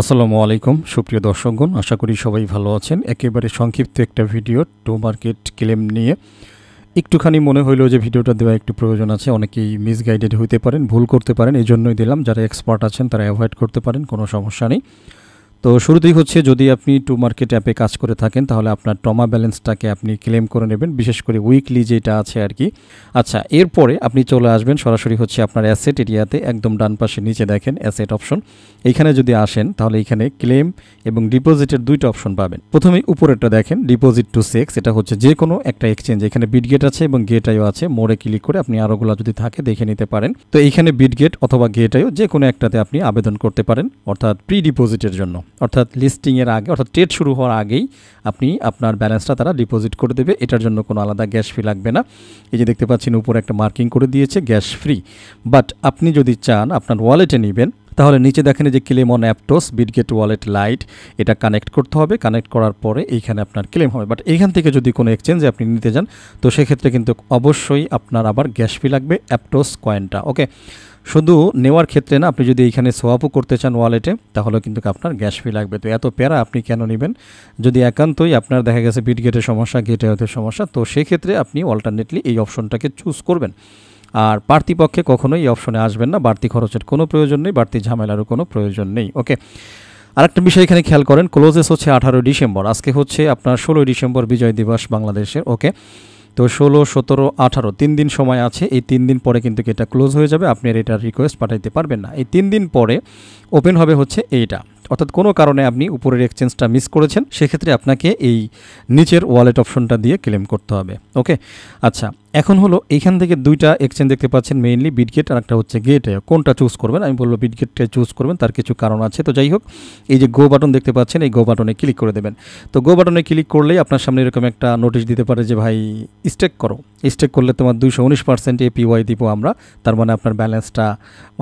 আসসালামু আলাইকুম সুপ্রিয় দর্শকগণ, আশা করি সবাই ভালো আছেন। একেবারে সংক্ষিপ্ত একটা ভিডিও টু মার্কেট ক্লেম নিয়ে। একটুখানি মনে হইলো যে ভিডিওটা দেওয়া একটু প্রয়োজন আছে। অনেকেই মিসগাইডেড হইতে পারেন, ভুল করতে পারেন, এই জন্যই দিলাম। যারা এক্সপার্ট আছেন তারা অ্যাভয়েড করতে পারেন, কোনো সমস্যা নেই। তো শুরুতেই হচ্ছে, যদি আপনি টু মার্কেট অ্যাপে কাজ করে থাকেন তাহলে আপনার ট্রমা ব্যালেন্সটাকে আপনি ক্লেম করে নেবেন, বিশেষ করে উইকলি যেটা আছে আর কি। আচ্ছা, এরপরে আপনি চলে আসবেন সরাসরি হচ্ছে আপনার অ্যাসেট এরিয়াতে। একদম ডান পাশে নিচে দেখেন অ্যাসেট অপশন। এইখানে যদি আসেন তাহলে এখানে ক্লেম এবং ডিপোজিটের দুইটা অপশন পাবেন। প্রথমেই উপরেরটা দেখেন ডিপোজিট টু সেক্স, এটা হচ্ছে যে কোনো একটা এক্সচেঞ্জ। এখানে বিটগেট আছে এবং গেটআইও আছে। মোড়ে ক্লিক করে আপনি আরোগুলো যদি থাকে দেখে নিতে পারেন। তো এইখানে বিটগেট অথবা গেটআইও যে কোনো একটাতে আপনি আবেদন করতে পারেন, অর্থাৎ প্রি ডিপোজিটের জন্য। অর্থাৎ লিস্টিংয়ের আগে, অর্থাৎ ট্রেড শুরু হওয়ার আগেই আপনি আপনার ব্যালেন্সটা তারা ডিপোজিট করে দেবে। এটার জন্য কোনো আলাদা গ্যাস ফি লাগবে না। এই যে দেখতে পাচ্ছেন উপরে একটা মার্কিং করে দিয়েছে গ্যাস ফ্রি। বাট আপনি যদি চান আপনার ওয়ালেটে নেবেন তাহলে নিচে দেখেন যে claim on Aptos Bitget wallet lite, এটা কানেক্ট করতে হবে। কানেক্ট করার পরে এইখানে আপনার ক্লেম হবে। বাট এইখান থেকে যদি কোনো এক্সচেঞ্জে আপনি নিতে যান তো সেক্ষেত্রে কিন্তু অবশ্যই আপনার আবার গ্যাস ফি লাগবে অ্যাপটোস কয়েনটা। ওকে, শুধু নেওয়ার ক্ষেত্রে না, আপনি যদি এইখানে সোয়াপও করতে চান ওয়ালেটে তাহলে কিন্তু আপনার গ্যাস ফি লাগবে। তো এত প্যারা আপনি কেন নেবেন? যদি একান্তই আপনার দেখা গেছে বিটগেটের সমস্যা, গেটওয়েতে সমস্যা, তো সেক্ষেত্রে আপনি অল্টারনেটলি এই অপশনটাকে চুজ করবেন। আর পার্টিপক্ষে কখনোই এই অপশনে আসবেন না। বাড়তি খরচের কোনো প্রয়োজন নেই, বাড়তি ঝামেলারও কোনো প্রয়োজন নেই। ওকে, আরেকটা বিষয় এখানে খেয়াল করেন, ক্লোজেস হচ্ছে 18 ডিসেম্বর। আজকে হচ্ছে আপনার 16 ডিসেম্বর বিজয় দিবস বাংলাদেশের। ওকে, তো 16, 17, 18 3 দিন সময় আছে। এই 3 দিন পরে কিন্তু এটা ক্লোজ হয়ে যাবে, আপনি আর এটার রিকোয়েস্ট পাঠাইতে পারবেন না। এই 3 দিন পরে ওপেন হবে হচ্ছে এইটা। অর্থাৎ কোনো কারণে আপনি উপরের এক্সচেঞ্জটা মিস করেছেন, সেক্ষেত্রে আপনাকে এই নিচের ওয়ালেট অপশনটা দিয়ে ক্লেম করতে হবে। ওকে, আচ্ছা, এখন হলো এইখান থেকে দুইটা এক্সচেঞ্জ দেখতে পাচ্ছেন, মেইনলি বিটগেট আর একটা হচ্ছে গেটে। কোনটা চুজ করবেন? আমি বলবো বিটগেটটা চুজ করবেন, তার কিছু কারণ আছে। তো যাই হোক, এই যে গো বাটন দেখতে পাচ্ছেন, এই গো বাটনে ক্লিক করে দেবেন। তো গো বাটনে ক্লিক করলেই আপনার সামনে এরকম একটা নোটিশ দিতে পারে যে ভাই স্টেক করো। স্টেক করলে তোমার 219% এপিওয়াই দিব আমরা, তার মানে আপনার ব্যালেন্সটা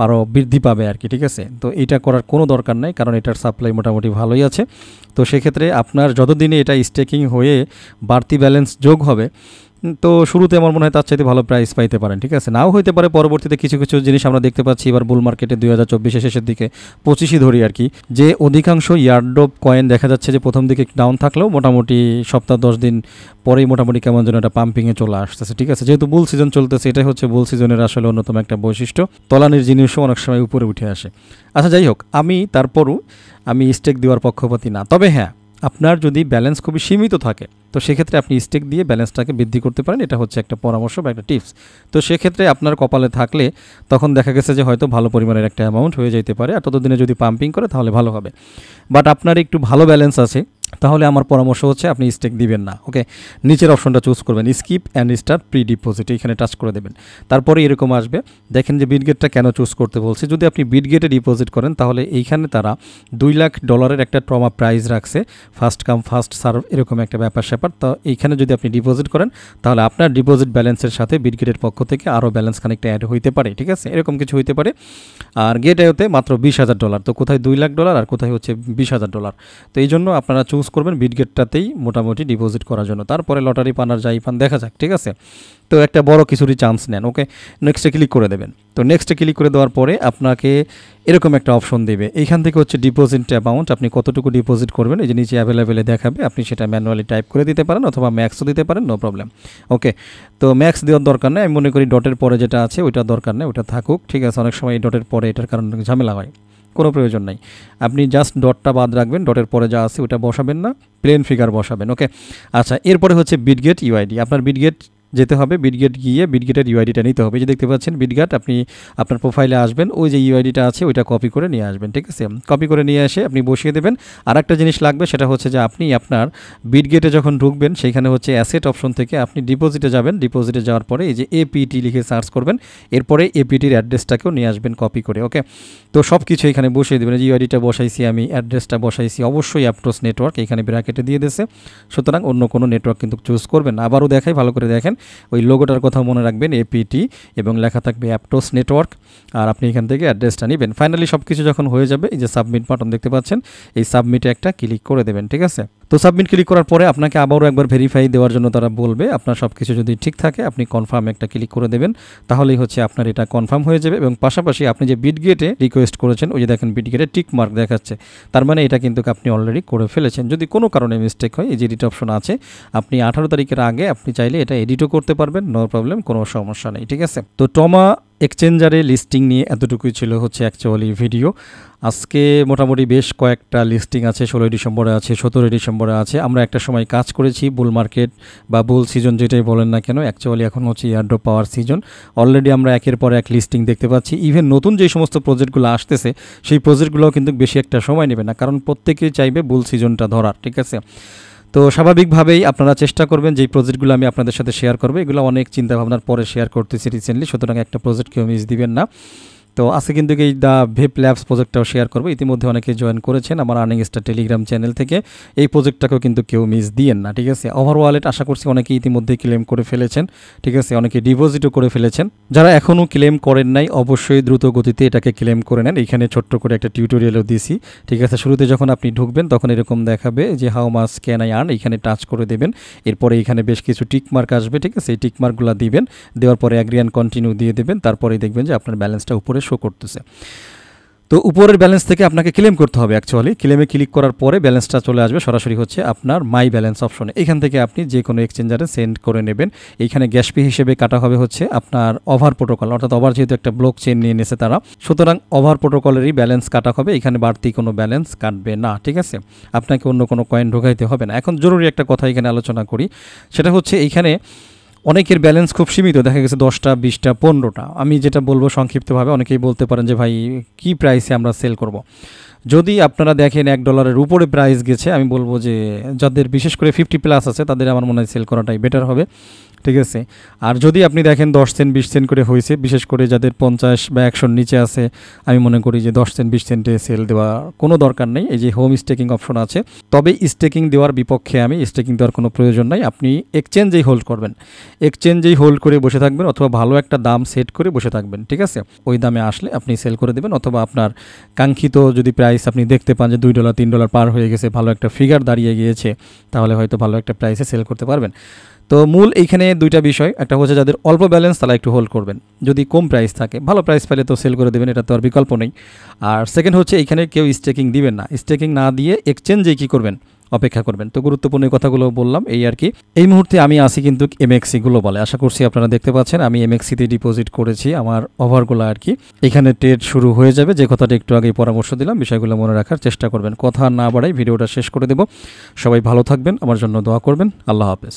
আরও বৃদ্ধি পাবে আর কি। ঠিক আছে, তো এটা করার কোনো দরকার নেই, কারণ এটার সাপ্লাই মোটামুটি ভালোই আছে। তো সেক্ষেত্রে আপনার যতদিনে এটা স্টেকিং হয়ে বাড়তি ব্যালেন্স যোগ হবে, তো শুরুতে আমার মনে হয় তার চাইতে ভালো প্রাইস পাইতে পারেন। ঠিক আছে, নাও হইতে পারে পরবর্তীতে। কিছু কিছু জিনিস আমরা দেখতে পাচ্ছি এবার বুল মার্কেটে 2024 শেষের দিকে, 25ই ধরি আর কি, যে অধিকাংশ ইয়ারড্রপ কয়েন দেখা যাচ্ছে যে প্রথম দিকে ডাউন থাকলেও মোটামুটি সপ্তাহ 10 দিন পরেই মোটামুটি কেমন যেন একটা পাম্পিংয়ে চলে আসতেছে। ঠিক আছে, যেহেতু বুল সিজন চলতেছে, এটাই হচ্ছে বুল সিজনের আসলে অন্যতম একটা বৈশিষ্ট্য। তলানির জিনিসও অনেক সময় উপরে উঠে আসে। আচ্ছা, যাই হোক, আমি স্টেক দেওয়ার পক্ষপাতী না। তবে হ্যাঁ, আপনার যদি ব্যালেন্স খুবই সীমিত থাকে তো সেক্ষেত্রে আপনি স্টেক দিয়ে ব্যালেন্সটাকে বৃদ্ধি করতে পারেন। এটা হচ্ছে একটা পরামর্শ বা একটা টিপস। তো সেক্ষেত্রে আপনার কপালে থাকলে তখন দেখা গেছে যে হয়তো ভালো পরিমাণের একটা অ্যামাউন্ট হয়ে যেতে পারে, আর ততদিনে যদি পাম্পিং করে তাহলে ভালো হবে। বাট আপনার একটু ভালো ব্যালেন্স আছে তাহলে আমার পরামর্শ হচ্ছে আপনি স্টেক দিবেন না। ওকে, নিচের অপশনটা চুজ করবেন, skip and start pre deposit, এখানে টাচ করে দেবেন। তারপরে এরকম আসবে, দেখেন যে বিটগেটটা কেন চুজ করতে বলছে। যদি আপনি বিটগেটে ডিপোজিট করেন তাহলে এইখানে তারা $2 লাখ একটা ট্রমা প্রাইস রাখছে, ফার্স্ট কাম ফার্স্ট সার্ভ, এরকম একটা ব্যাপার স্যাপার। তো এইখানে যদি আপনি ডিপোজিট করেন তাহলে আপনার ডিপোজিট ব্যালেন্সের সাথে বিটগেটের পক্ষ থেকে আরও ব্যালেন্স খানিকটা অ্যাড হইতে পারে। ঠিক আছে, এরকম কিছু হইতে পারে। আর গেটওয়েতে মাত্র $20,000, তো কোথায় $2 লাখ আর কোথায় হচ্ছে $20,000। তো এই জন্য আপনারা চুজ করবেন বিটগেটটাতেই মোটামুটি ডিপোজিট করার জন্য। তারপরে লটারি পান আর যাই পান দেখা যাক। ঠিক আছে, তো একটা বড় কিছুরই চান্স নেন। ওকে, নেক্সটে ক্লিক করে দেবেন। তো নেক্সটে ক্লিক করে দেওয়ার পরে আপনাকে এরকম একটা অপশন দেবে। এইখান থেকে হচ্ছে ডিপোজিট অ্যামাউন্ট, আপনি কতটুকু ডিপোজিট করবেন এই যে নিচে অ্যাভেলেবেলে দেখাবে। আপনি সেটা ম্যানুয়ালি টাইপ করে দিতে পারেন অথবা ম্যাক্সও দিতে পারেন, নো প্রবলেম। ওকে, তো ম্যাক্স দেওয়ার দরকার নেই। আমি মনে করি ডটের পরে যেটা আছে ওইটা দরকার নেই, ওটা থাকুক। ঠিক আছে, অনেক সময় এই ডটের পরে এটার কারণে ঝামেলা হয়, কোনো প্রয়োজন নাই। আপনি জাস্ট ডটটা বাদ রাখবেন, ডটের পরে যা আছে ওটা বসাবেন না, প্লেন ফিগার বসাবেন। ওকে, আচ্ছা, এরপরে হচ্ছে বিটগেট ইউআইডি। আপনার বিটগেট যেতে হবে, বিটগেট গিয়ে বিটগেটের ইউআইডিটা নিতে হবে। যে দেখতে পাচ্ছেন বিটগেট, আপনি আপনার প্রোফাইলে আসবেন, ওই যে ইউআইডিটা আছে ওইটা কপি করে নিয়ে আসবেন। ঠিক আছে, কপি করে নিয়ে এসে আপনি বসিয়ে দেবেন। আর একটা জিনিস লাগবে, সেটা হচ্ছে যে আপনি আপনার বিটগেটে যখন ঢুকবেন সেইখানে হচ্ছে অ্যাসেট অপশন থেকে আপনি ডিপোজিটে যাবেন। ডিপোজিটে যাওয়ার পরে এই যে এপিটি লিখে সার্চ করবেন, এরপরে এপিটির অ্যাড্রেসটাকেও নিয়ে আসবেন কপি করে। ওকে, তো সব কিছু এখানে বসিয়ে দেবেন। যে ইউআইডিটা বসাইছি আমি, অ্যাড্রেসটা বসাইছি, অবশ্যই অ্যাপটোস নেটওয়ার্ক এখানে ব্র্যাকেটে দিয়ে দিয়েছে, সুতরাং অন্য কোনো নেটওয়ার্ক কিন্তু চুজ করবেন না। আবারও দেখাই, ভালো করে দেখেন, ওই লোগোটার কথা মনে রাখবেন, এপিটি, এবং লেখা থাকবে অ্যাপটোস নেটওয়ার্ক, আর আপনি এখান থেকে অ্যাড্রেসটা নেবেন। ফাইনালি সব কিছু যখন হয়ে যাবে, এই যে সাবমিট বাটন দেখতে পাচ্ছেন, এই সাবমিটে একটা ক্লিক করে দেবেন। ঠিক আছে, তো সাবমিট ক্লিক করার পরে আপনাকে আবারও একবার ভেরিফাই দেওয়ার জন্য তারা বলবে। আপনার সব কিছু যদি ঠিক থাকে আপনি কনফার্ম একটা ক্লিক করে দেবেন, তাহলেই হচ্ছে আপনার এটা কনফার্ম হয়ে যাবে। এবং পাশাপাশি আপনি যে বিটগেটে রিকোয়েস্ট করেছেন, ওই যে দেখেন বিটগেটে টিক মার্ক দেখাচ্ছে, তার মানে এটা কিন্তু আপনি অলরেডি করে ফেলেছেন। যদি কোনো কারণে মিস্টেক হয়, এই যে এডিট অপশন আছে, আপনি 18 তারিখের আগে আপনি চাইলে এটা এডিটও করতে পারবেন, নো প্রবলেম, কোনো সমস্যা নেই, ঠিক আছে। তো টমা এক্সচেঞ্জারে লিস্টিং নিয়ে এতটুকুই ছিল হচ্ছে অ্যাকচুয়ালি ভিডিও। আজকে মোটামুটি বেশ কয়েকটা লিস্টিং আছে, 16 ডিসেম্বরে আছে, 17 ডিসেম্বরে আছে। আমরা একটা সময় কাজ করেছি বুল মার্কেট বা বুল সিজন যেটাই বলেন না কেন, অ্যাকচুয়ালি এখন হচ্ছে এয়ারড্রপ পাওয়ার সিজন। অলরেডি আমরা একের পর এক লিস্টিং দেখতে পাচ্ছি। ইভেন নতুন যে সমস্ত প্রজেক্টগুলো আসতেছে সেই প্রজেক্টগুলোও কিন্তু বেশি একটা সময় নেবে না, কারণ প্রত্যেকেই চাইবে বুল সিজনটা ধরার, ঠিক আছে। তো স্বাভাবিকভাবেই আপনারা চেষ্টা করবেন যেই প্রজেক্টগুলো আমি আপনাদের সাথে শেয়ার করবো, এগুলো অনেক চিন্তাভাবনার পরে শেয়ার করতেছি রিসেন্টলি, সুতরাং একটা প্রজেক্ট কেউ মিস দিবেন না। তো আজকে কিন্তু এই দ্য ভেপ ল্যাবস প্রজেক্টটাও শেয়ার করবো। ইতিমধ্যে অনেকে জয়েন করেছেন আমার আর্নিং স্টার টেলিগ্রাম চ্যানেল থেকে। এই প্রজেক্টটাকেও কিন্তু কেউ মিস দিয়েন না, ঠিক আছে। ওভার ওয়ালেট আশা করছি অনেকে ইতিমধ্যে ক্লেম করে ফেলেছেন, ঠিক আছে, অনেকে ডিপোজিটও করে ফেলেছেন। যারা এখনও ক্লেম করেন নাই অবশ্যই দ্রুত গতিতে এটাকে ক্লেম করে নেন। এখানে ছোট্ট করে একটা টিউটোরিয়ালও দিছি, ঠিক আছে। শুরুতে যখন আপনি ঢুকবেন তখন এরকম দেখাবে যে how much can I earn, এখানে টাচ করে দেবেন। এরপরে এখানে বেশ কিছু টিকমার্ক আসবে, ঠিক আছে। এই টিকমার্কগুলো দিবেন, দেওয়ার পরে অ্যাগ্রি অ্যান্ড কন্টিনিউ দিয়ে দেবেন। তারপরেই দেখবেন যে আপনার ব্যালেন্সটা উপরে শো করতেছে। তো উপরের ব্যালেন্স থেকে আপনাকে ক্লেম করতে হবে। অ্যাকচুয়ালি ক্লেমে ক্লিক করার পরে ব্যালেন্সটা চলে আসবে সরাসরি হচ্ছে আপনার মাই ব্যালেন্স অপশনে। এখান থেকে আপনি যে কোনো এক্সচেঞ্জারে সেন্ড করে নেবেন। এইখানে গ্যাস ফি হিসেবে কাটা হবে হচ্ছে আপনার ওভার প্রোটোকল, অর্থাৎ ওভার যেহেতু একটা ব্লক চেন নিয়ে নিয়েছে তারা, সুতরাং ওভার প্রোটোকলেরই ব্যালেন্স কাটা হবে। এখানে বাড়তি কোনো ব্যালেন্স কাটবে না, ঠিক আছে। আপনাকে অন্য কোনো কয়েন ঢোকাইতে হবে না। এখন জরুরি একটা কথা এখানে আলোচনা করি, সেটা হচ্ছে এইখানে অনেকের ব্যালেন্স খুব সীমিত, দেখা গেছে 10টা 20টা 15টা। আমি যেটা বলবো সংক্ষিপ্তভাবে, অনেকেই বলতে পারেন যে ভাই কি প্রাইসে আমরা সেল করব। যদি আপনারা দেখেন $1 উপরে প্রাইস গেছে, আমি বলবো যে যাদের বিশেষ করে 50+ আছে তাদের আমার মনে হয় সেল করাটাই বেটার হবে, ঠিক আছে। আর যদি আপনি দেখেন 10 সেন্ট 20 সেন্ট করে হয়েছে, বিশেষ করে যাদের 50 বা 100 নিচে আছে, আমি মনে করি যে 10 সেন্ট 20 সেন্টে সেল দেওয়া কোনো দরকার নেই। এই যে হোম স্টেকিং অপশন আছে, তবে স্টেকিং দেওয়ার বিপক্ষে আমি, স্টেকিং দেওয়ার কোনো প্রয়োজন নাই। আপনি এক্সচেঞ্জেই হোল্ড করবেন, এক্সচেঞ্জেই হোল্ড করে বসে থাকবেন, অথবা ভালো একটা দাম সেট করে বসে থাকবেন, ঠিক আছে। ওই দামে আসলে আপনি সেল করে দেবেন, অথবা আপনার কাঙ্ক্ষিত যদি প্রাইস আপনি দেখতে পান যে $2 $3 পার হয়ে গেছে, ভালো একটা ফিগার দাঁড়িয়ে গিয়েছে, তাহলে হয়তো ভালো একটা প্রাইসে সেল করতে পারবেন। তো মূল এইখানে দুইটা বিষয়, একটা হচ্ছে যাদের অল্প ব্যালেন্স তারা একটু হোল্ড করবেন, যদি কম প্রাইস থাকে, ভালো প্রাইস পেলে তো সেল করে দেবেন, এটা তো আর বিকল্প নেই। আর সেকেন্ড হচ্ছে এইখানে কেউ স্টেকিং দিবেন না, স্টেকিং না দিয়ে এক্সচেঞ্জে কী করবেন, অপেক্ষা করবেন। তো গুরুত্বপূর্ণ কথাগুলো বললাম, এই আর কি। এই মুহূর্তে আমি আসি কিন্তু MXC গ্লোবালে, আশা করছি আপনারা দেখতে পাচ্ছেন আমি MXCতে ডিপোজিট করেছি আমার ওভারগুলো আর কি। এখানে ট্রেড শুরু হয়ে যাবে, যে কথাটা একটু আগেই পরামর্শ দিলাম, বিষয়গুলো মনে রাখার চেষ্টা করবেন। কথা না বাড়াই ভিডিওটা শেষ করে দেব। সবাই ভালো থাকবেন, আমার জন্য দোয়া করবেন। আল্লাহ হাফেজ।